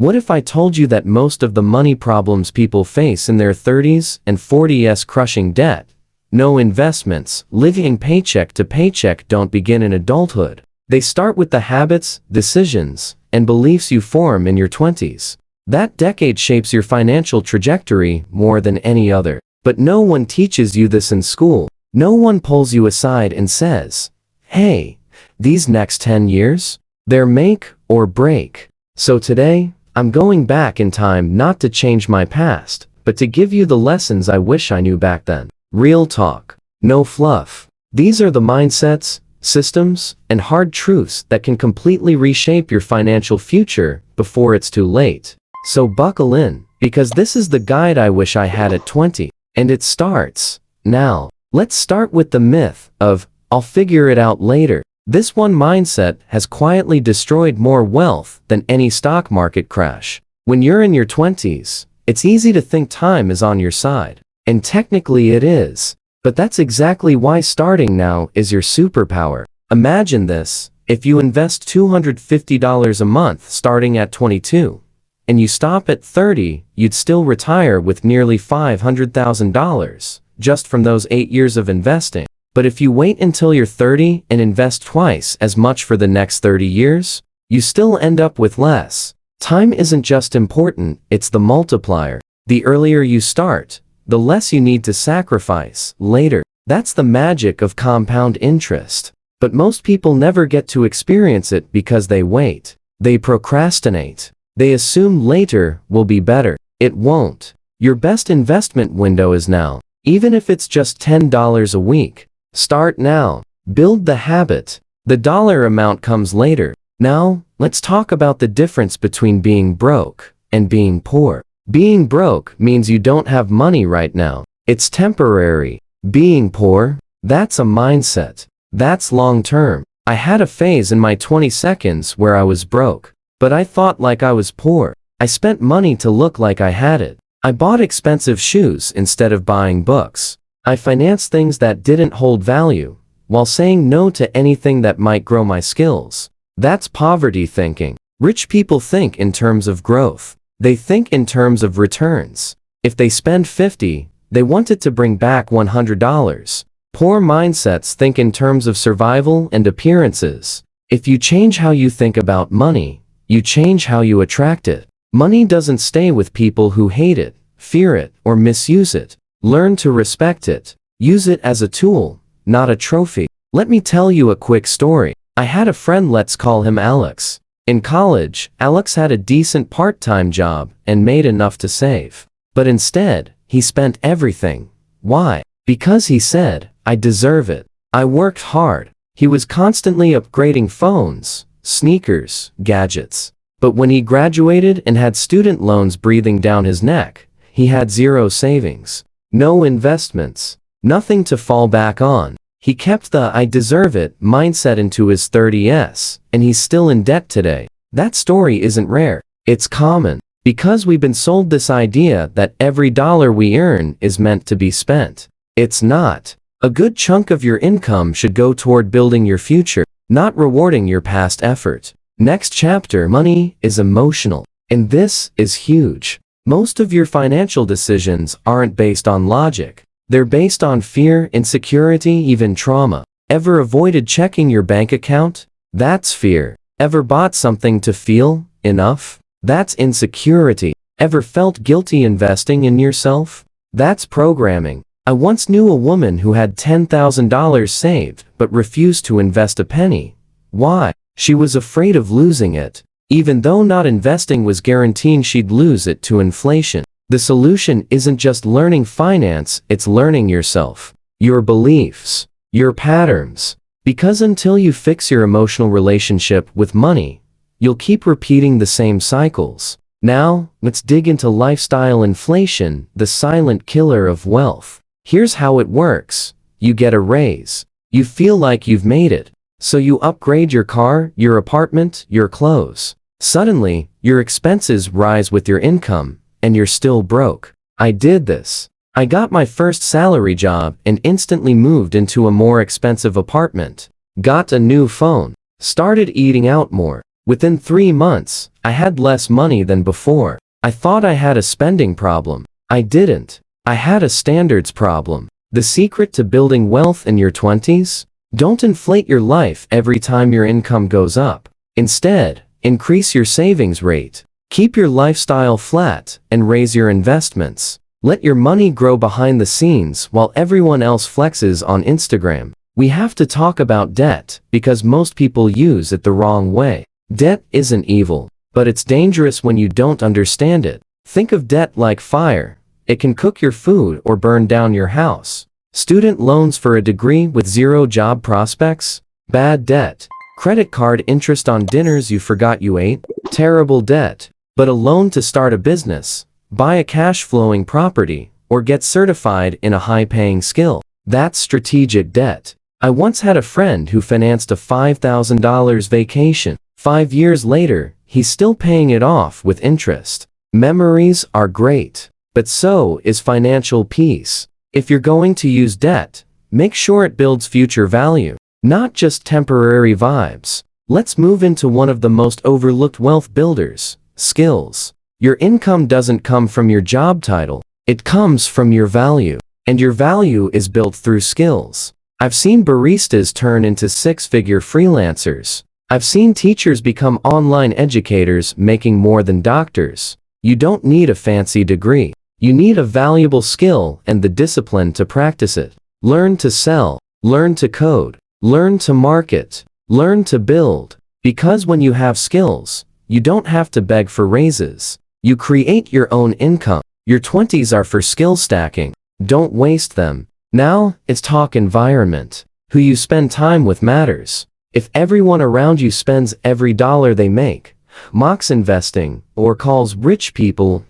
What if I told you that most of the money problems people face in their 30s and 40s, crushing debt, no investments, living paycheck to paycheck, don't begin in adulthood. They start with the habits, decisions, and beliefs you form in your 20s. That decade shapes your financial trajectory more than any other. But no one teaches you this in school. No one pulls you aside and says, hey, these next 10 years, they're make or break. So today, I'm going back in time not to change my past, but to give you the lessons I wish I knew back then. Real talk. No fluff. These are the mindsets, systems, and hard truths that can completely reshape your financial future before it's too late. So buckle in, because this is the guide I wish I had at 20. And it starts now. Let's start with the myth of, I'll figure it out later. This one mindset has quietly destroyed more wealth than any stock market crash. When you're in your 20s, it's easy to think time is on your side. And technically it is. But that's exactly why starting now is your superpower. Imagine this, if you invest $250 a month starting at 22, and you stop at 30, you'd still retire with nearly $500,000 just from those 8 years of investing. But if you wait until you're 30 and invest twice as much for the next 30 years, you still end up with less. Time isn't just important, it's the multiplier. The earlier you start, the less you need to sacrifice later. That's the magic of compound interest. But most people never get to experience it because they wait. They procrastinate. They assume later will be better. It won't. Your best investment window is now. Even if it's just $10 a week. Start now. Build the habit. The dollar amount comes later. Now, let's talk about the difference between being broke and being poor. Being broke means you don't have money right now. It's temporary. Being poor, that's a mindset. That's long term. I had a phase in my 20s where I was broke. But I thought like I was poor. I spent money to look like I had it. I bought expensive shoes instead of buying books. I financed things that didn't hold value, while saying no to anything that might grow my skills. That's poverty thinking. Rich people think in terms of growth. They think in terms of returns. If they spend $50, they want it to bring back $100. Poor mindsets think in terms of survival and appearances. If you change how you think about money, you change how you attract it. Money doesn't stay with people who hate it, fear it, or misuse it. Learn to respect it. Use it as a tool, not a trophy. Let me tell you a quick story. I had a friend, let's call him Alex. In college, Alex had a decent part-time job and made enough to save. But instead, he spent everything. Why? Because he said, I deserve it. I worked hard. He was constantly upgrading phones, sneakers, gadgets. But when he graduated and had student loans breathing down his neck, he had zero savings. No investments. Nothing to fall back on. He kept the I deserve it mindset into his 30s, and he's still in debt today. That story isn't rare. It's common. Because we've been sold this idea that every dollar we earn is meant to be spent. It's not. A good chunk of your income should go toward building your future, not rewarding your past effort. Next chapter, money is emotional. And this is huge. Most of your financial decisions aren't based on logic. They're based on fear, insecurity, even trauma. Ever avoided checking your bank account? That's fear. Ever bought something to feel enough? That's insecurity. Ever felt guilty investing in yourself? That's programming. I once knew a woman who had $10,000 saved but refused to invest a penny. Why? She was afraid of losing it. Even though not investing was guaranteeing she'd lose it to inflation. The solution isn't just learning finance, it's learning yourself, your beliefs, your patterns. Because until you fix your emotional relationship with money, you'll keep repeating the same cycles. Now, let's dig into lifestyle inflation, the silent killer of wealth. Here's how it works. You get a raise. You feel like you've made it. So you upgrade your car, your apartment, your clothes. Suddenly, your expenses rise with your income, and you're still broke. I did this. I got my first salary job and instantly moved into a more expensive apartment. Got a new phone. Started eating out more. Within 3 months, I had less money than before. I thought I had a spending problem. I didn't. I had a standards problem. The secret to building wealth in your 20s? Don't inflate your life every time your income goes up. Instead, increase your savings rate. Keep your lifestyle flat and raise your investments. Let your money grow behind the scenes while everyone else flexes on Instagram. We have to talk about debt because most people use it the wrong way. Debt isn't evil, but it's dangerous when you don't understand it. Think of debt like fire. It can cook your food or burn down your house. Student loans for a degree with zero job prospects? Bad debt. Credit card interest on dinners you forgot you ate? Terrible debt. But a loan to start a business, buy a cash-flowing property, or get certified in a high-paying skill. That's strategic debt. I once had a friend who financed a $5,000 vacation. 5 years later, he's still paying it off with interest. Memories are great, but so is financial peace. If you're going to use debt, make sure it builds future value, not just temporary vibes. Let's move into one of the most overlooked wealth builders, skills. Your income doesn't come from your job title, it comes from your value. And your value is built through skills. I've seen baristas turn into six-figure freelancers. I've seen teachers become online educators making more than doctors. You don't need a fancy degree. You need a valuable skill and the discipline to practice it. Learn to sell, learn to code, learn to market, learn to build. Because when you have skills, you don't have to beg for raises. You create your own income. Your 20s are for skill stacking. Don't waste them. Now, it's talk environment. Who you spend time with matters. If everyone around you spends every dollar they make, mocks investing, or calls rich people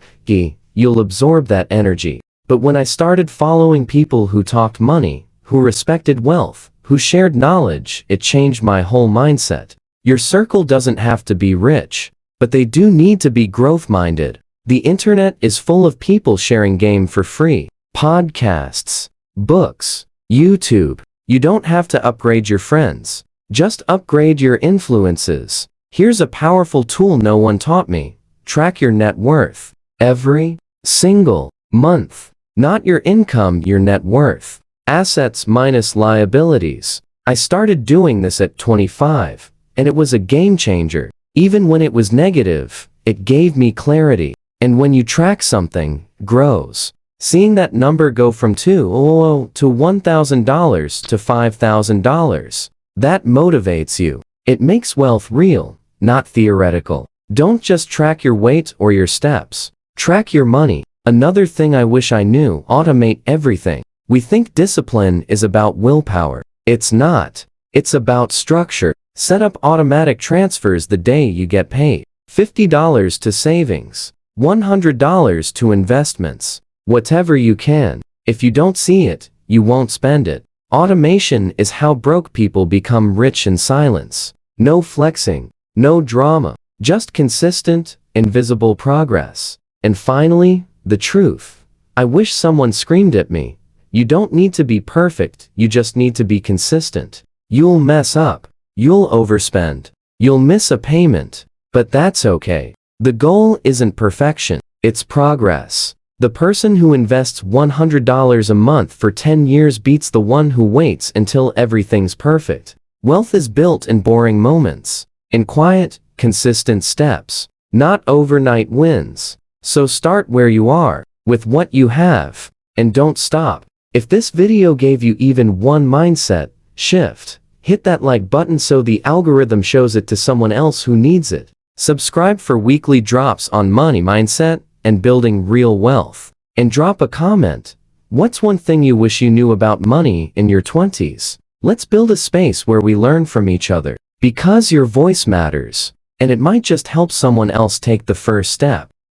you'll absorb that energy. But when I started following people who talked money, who respected wealth, who shared knowledge, it changed my whole mindset. Your circle doesn't have to be rich, but they do need to be growth-minded. The internet is full of people sharing game for free. Podcasts, books, YouTube. You don't have to upgrade your friends. Just upgrade your influences. Here's a powerful tool no one taught me. Track your net worth. Every single month. Not your income, your net worth. Assets minus liabilities. I started doing this at 25, and it was a game changer. Even when it was negative, it gave me clarity. And when you track something, grows. Seeing that number go from $2,000 to $1,000 to $5,000, that motivates you. It makes wealth real, not theoretical. Don't just track your weight or your steps. Track your money. Another thing I wish I knew: automate everything. We think discipline is about willpower. It's not. It's about structure. Set up automatic transfers the day you get paid. $50 to savings. $100 to investments. Whatever you can. If you don't see it, you won't spend it. Automation is how broke people become rich in silence. No flexing. No drama. Just consistent, invisible progress. And finally, the truth. I wish someone screamed at me. You don't need to be perfect, you just need to be consistent. You'll mess up. You'll overspend. You'll miss a payment. But that's okay. The goal isn't perfection, it's progress. The person who invests $100 a month for 10 years beats the one who waits until everything's perfect. Wealth is built in boring moments, in quiet, consistent steps, not overnight wins. So start where you are, with what you have, and don't stop. If this video gave you even one mindset shift, hit that like button so the algorithm shows it to someone else who needs it. Subscribe for weekly drops on money mindset and building real wealth. And drop a comment. What's one thing you wish you knew about money in your 20s? Let's build a space where we learn from each other. Because your voice matters, and it might just help someone else take the first step.